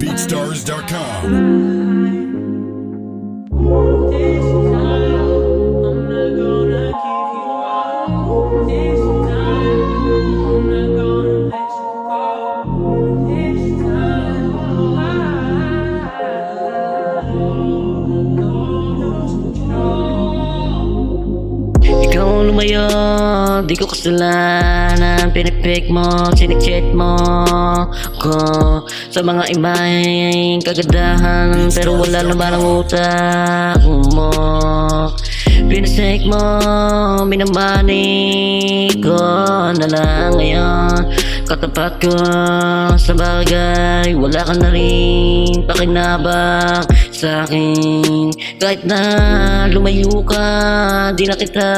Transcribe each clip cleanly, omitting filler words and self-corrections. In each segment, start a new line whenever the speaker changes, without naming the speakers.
BeatStars.com.
Ikaw lumayo, di ko kasalanan. Pinipik mo, sinikcheck mo ko sa mga imaheng kagandahan, pero wala naman ang utak mo. Pinasake mo, minamani ko na lang ngayon. Katapat ko sa bagay, wala ka na rin pakinabang sa akin. Kahit na lumayo ka, di na kita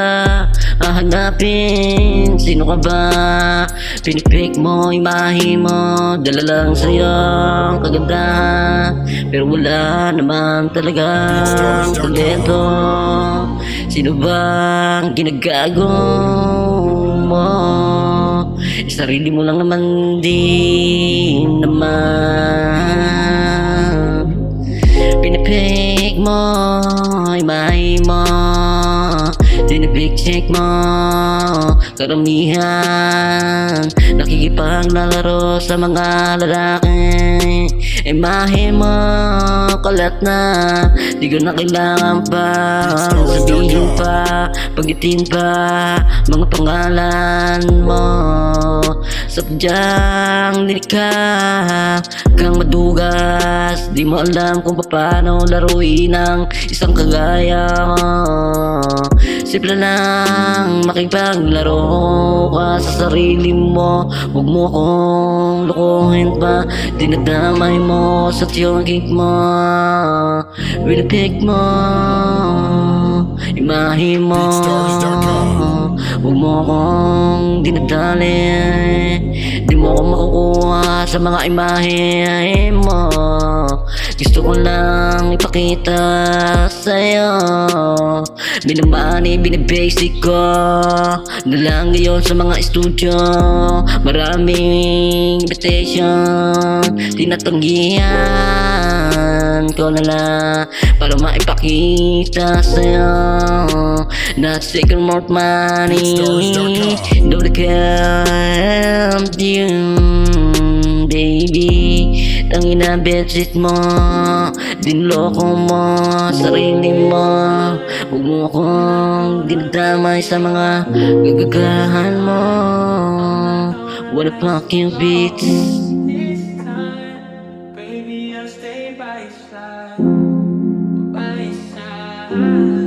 hahanapin. Sino ka ba? Pinipik mo, imahe mo, dala lang sa'yo kagandahan, pero wala naman talagang talento. Sino bang ginagago mo? Sarili mo lang naman din naman. Pinipik mo, imahe mo, pinipik-check mo, karamihan nakikipaglalaro sa mga lalaki. Imahe mo, kalat na, di ko na kailangan pa sabihin pa, pagitin pa mga pangalan mo. Sadyang dinika kang madugas, di mo alam kung paano laruin ang isang kagaya mo. Simple lang makipaglaro ka sa sarili mo, huwag mo kong lukuhin pa. Dinadamay mo sa tiyogig mo, pinipik mo, imahe mo, huwag mo kong dinadali. Di mo ako makukuha sa mga imahe mo. Gusto ko lang ipakita sa'yo, binamani, binibasic ko na lang ngayon sa mga studio. Maraming invitation, tinatanggihan ko na lang para maipakita sa'yo na second more money. Don't care you, baby. Tangina bedsheet mo, dinloko mo sarili mo. Huwag mo akong dinadamay sa mga gagagahan mo. What the fuck you bitch?
This time, baby, I'll stay by your side, by your side.